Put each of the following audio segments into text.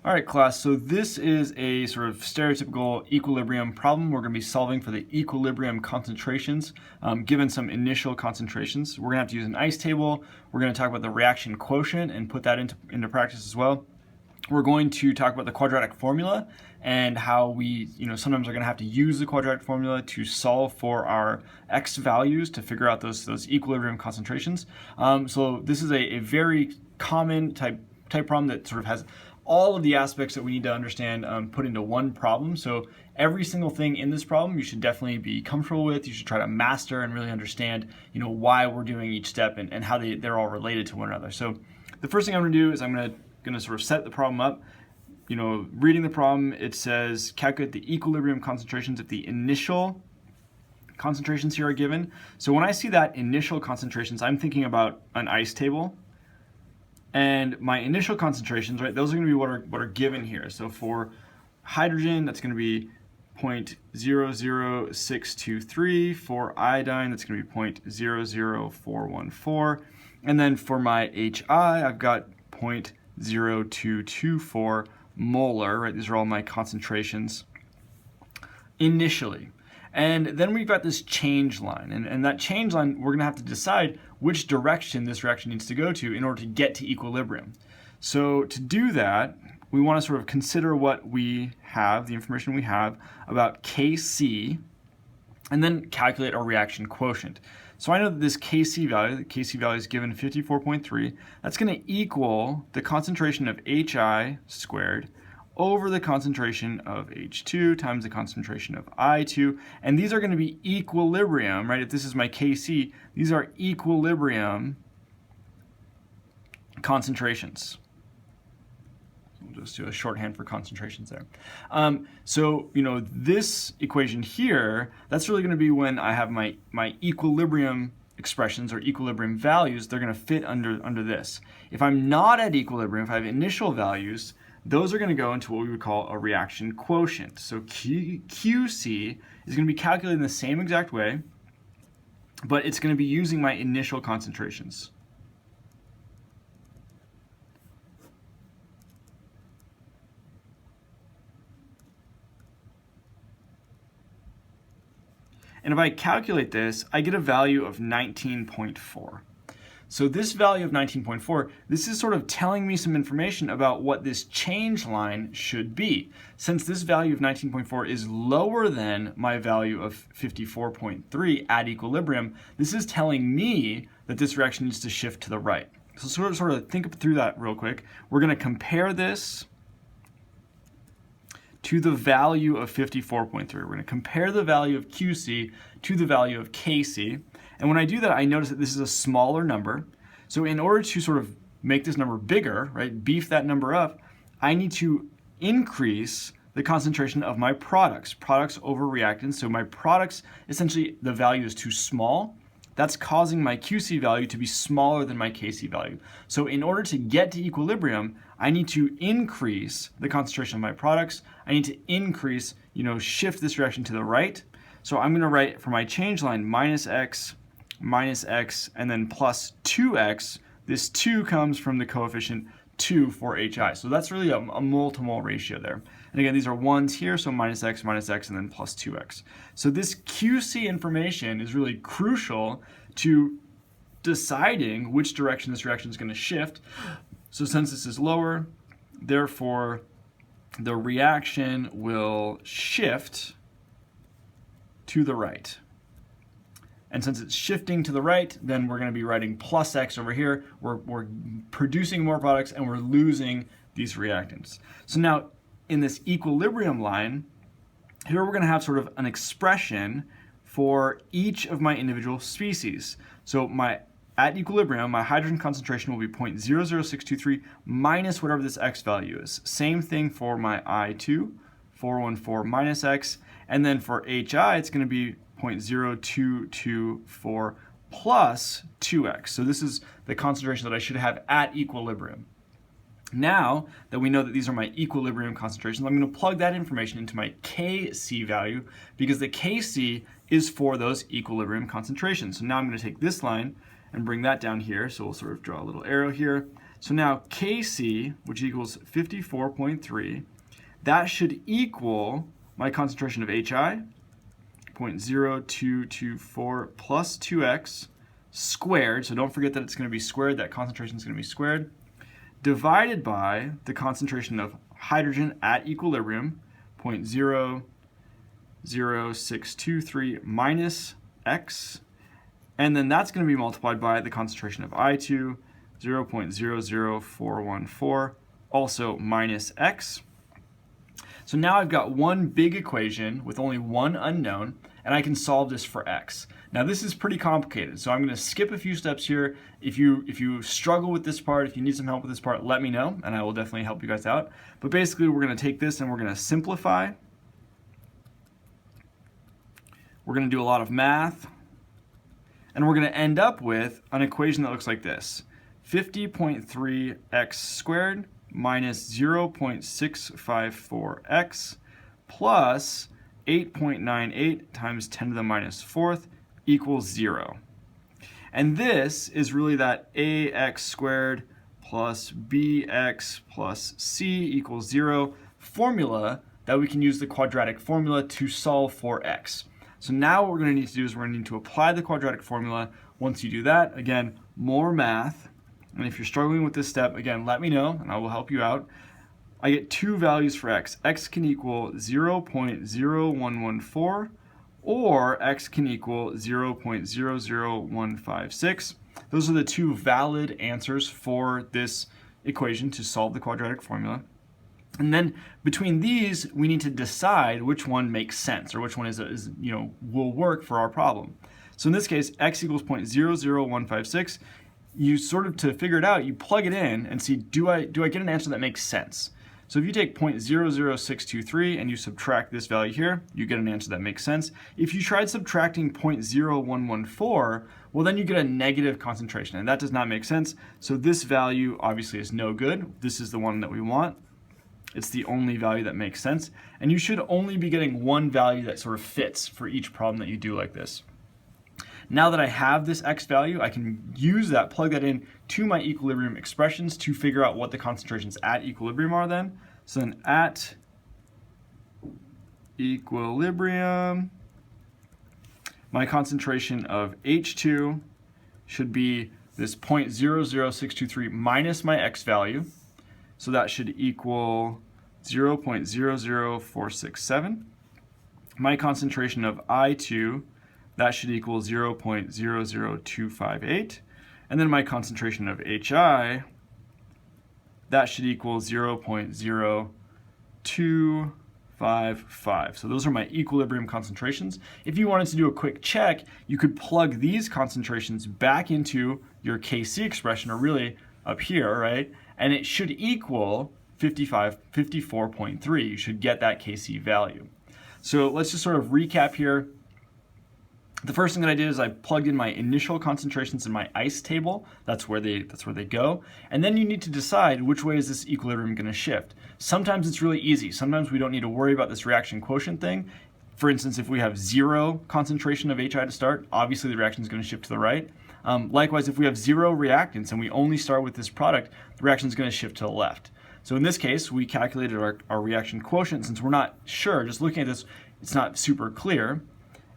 All right, class, so this is a sort of stereotypical equilibrium problem. We're going to be solving for the equilibrium concentrations, given some initial concentrations. We're going to have to use an ice table. We're going to talk about the reaction quotient and put that into practice as well. We're going to talk about the quadratic formula and how we, sometimes are going to have to use the quadratic formula to solve for our x values to figure out those equilibrium concentrations. So this is a very common type problem that sort of has all of the aspects that we need to understand put into one problem. So every single thing in this problem you should definitely be comfortable with. You should try to master and really understand, why we're doing each step and how they're all related to one another. So the first thing I'm going to do is I'm going to sort of set the problem up. Reading the problem, it says calculate the equilibrium concentrations if the initial concentrations here are given. So when I see that initial concentrations, I'm thinking about an ice table. And my initial concentrations, right, those are going to be what are given here. So for hydrogen, that's going to be 0.00623. For iodine, that's going to be 0.00414. And then for my HI, I've got 0.0224 molar, right? These are all my concentrations initially. And then we've got this change line. And that change line, we're going to have to decide which direction this reaction needs to go to in order to get to equilibrium. So to do that, we want to sort of consider what we have, the information we have about Kc, and then calculate our reaction quotient. So I know that this Kc value, the Kc value is given 54.3, that's going to equal the concentration of Hi squared over the concentration of H2 times the concentration of I2, and these are going to be equilibrium, right? If this is my Kc, these are equilibrium concentrations. We'll just do a shorthand for concentrations there. So this equation here, that's really going to be when I have my equilibrium expressions or equilibrium values, they're going to fit under this. If I'm not at equilibrium, if I have initial values, those are going to go into what we would call a reaction quotient. So QC is going to be calculated in the same exact way, but it's going to be using my initial concentrations. And if I calculate this, I get a value of 19.4. So this value of 19.4, this is sort of telling me some information about what this change line should be. Since this value of 19.4 is lower than my value of 54.3 at equilibrium, this is telling me that this reaction needs to shift to the right. So sort of think through that real quick. We're going to compare this to the value of 54.3. We're going to compare the value of QC to the value of KC. And when I do that, I notice that this is a smaller number. So in order to sort of make this number bigger, right, beef that number up, I need to increase the concentration of my products over reactants. So my products, essentially the value is too small. That's causing my QC value to be smaller than my KC value. So in order to get to equilibrium, I need to increase the concentration of my products. I need to increase, shift this reaction to the right. So I'm going to write for my change line minus x, and then plus 2x. This 2 comes from the coefficient 2 for HI. So that's really a mole-to-mole ratio there. And again, these are 1s here, so minus x, and then plus 2x. So this QC information is really crucial to deciding which direction this reaction is going to shift. So since this is lower, therefore the reaction will shift to the right. And since it's shifting to the right, then we're going to be writing plus x over here. We're producing more products and we're losing these reactants. So now in this equilibrium line, here we're going to have sort of an expression for each of my individual species. So at equilibrium, my hydrogen concentration will be 0.00623 minus whatever this x value is. Same thing for my I2, 414 minus x. And then for HI, it's going to be 0.0224 plus 2x. So this is the concentration that I should have at equilibrium. Now that we know that these are my equilibrium concentrations, I'm going to plug that information into my Kc value because the Kc is for those equilibrium concentrations. So now I'm going to take this line and bring that down here. So we'll sort of draw a little arrow here. So now Kc, which equals 54.3, that should equal my concentration of HI, 0.0224 plus 2x squared, so don't forget that it's going to be squared, that concentration is going to be squared, divided by the concentration of hydrogen at equilibrium, 0.00623 minus x, and then that's going to be multiplied by the concentration of I2, 0.00414, also minus x. So now I've got one big equation with only one unknown, and I can solve this for x. Now this is pretty complicated, so I'm going to skip a few steps here. If you struggle with this part, if you need some help with this part, let me know, and I will definitely help you guys out. But basically we're going to take this and we're going to simplify. We're going to do a lot of math, and we're going to end up with an equation that looks like this. 50.3x squared minus 0.654x plus 8.98 times 10 to the minus 4th equals 0. And this is really that ax squared plus bx plus c equals 0 formula that we can use the quadratic formula to solve for x. So now what we're going to need to do is we're going to need to apply the quadratic formula. Once you do that, again, more math. And if you're struggling with this step, again, let me know and I will help you out. I get two values for x. X can equal 0.0114 or x can equal 0.00156. Those are the two valid answers for this equation to solve the quadratic formula. And then between these, we need to decide which one makes sense or which one will work for our problem. So in this case, x equals 0.00156. You sort of, to figure it out, you plug it in and see, do I get an answer that makes sense? So if you take 0.00623 and you subtract this value here, you get an answer that makes sense. If you tried subtracting 0.0114, well then you get a negative concentration, and that does not make sense. So this value obviously is no good. This is the one that we want. It's the only value that makes sense. And you should only be getting one value that sort of fits for each problem that you do like this. Now that I have this x value, I can use that, plug that in to my equilibrium expressions to figure out what the concentrations at equilibrium are then. So then at equilibrium, my concentration of H2 should be this 0.00623 minus my x value. So that should equal 0.00467. My concentration of I2, that should equal 0.00258. And then my concentration of HI, that should equal 0.0255. So those are my equilibrium concentrations. If you wanted to do a quick check, you could plug these concentrations back into your Kc expression, or really up here, right? And it should equal 54.3. You should get that Kc value. So let's just sort of recap here. The first thing that I did is I plugged in my initial concentrations in my ICE table. That's where they go. And then you need to decide which way is this equilibrium going to shift. Sometimes it's really easy. Sometimes we don't need to worry about this reaction quotient thing. For instance, if we have 0 concentration of HI to start, obviously the reaction is going to shift to the right. Likewise, if we have 0 reactants and we only start with this product, the reaction is going to shift to the left. So in this case, we calculated our reaction quotient. Since we're not sure, just looking at this, it's not super clear.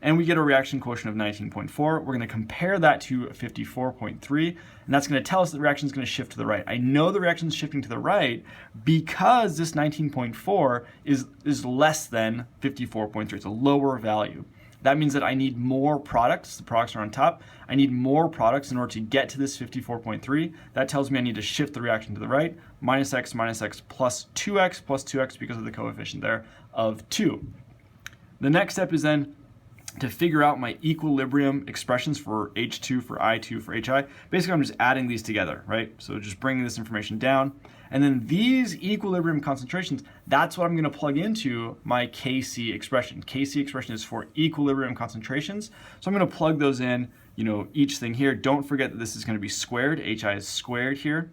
And we get a reaction quotient of 19.4. We're going to compare that to 54.3, and that's going to tell us that the reaction is going to shift to the right. I know the reaction is shifting to the right because this 19.4 is less than 54.3. It's a lower value. That means that I need more products. The products are on top. I need more products in order to get to this 54.3. That tells me I need to shift the reaction to the right. Minus x plus 2x because of the coefficient there of 2. The next step is then to figure out my equilibrium expressions for H2, for I2, for HI. Basically, I'm just adding these together, right? So just bringing this information down. And then these equilibrium concentrations, that's what I'm going to plug into my Kc expression. Kc expression is for equilibrium concentrations. So I'm going to plug those in, each thing here. Don't forget that this is going to be squared. HI is squared here.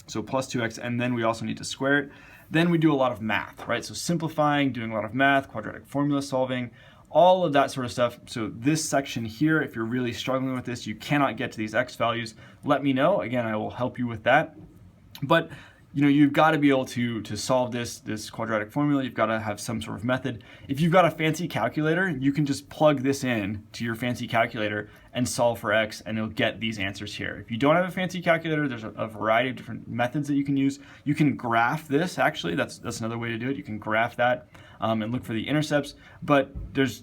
So plus 2x, and then we also need to square it. Then we do a lot of math, right? So simplifying, doing a lot of math, quadratic formula solving, all of that sort of stuff. So this section here, if you're really struggling with this, you cannot get to these x values, let me know. Again, I will help you with that. But you've got to be able to solve this quadratic formula. You've got to have some sort of method. If you've got a fancy calculator, you can just plug this in to your fancy calculator and solve for x, and you'll get these answers here. If you don't have a fancy calculator, there's a variety of different methods that you can use. You can graph this, actually. That's another way to do it. You can graph that and look for the intercepts. But there's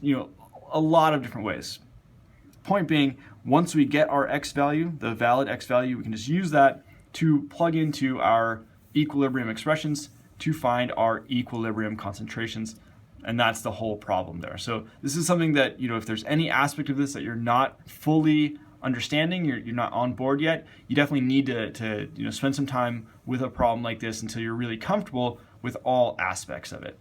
a lot of different ways. Point being, once we get our x value, the valid x value, we can just use that to plug into our equilibrium expressions to find our equilibrium concentrations, and that's the whole problem there. So this is something that, if there's any aspect of this that you're not fully understanding, you're not on board yet, you definitely need to spend some time with a problem like this until you're really comfortable with all aspects of it.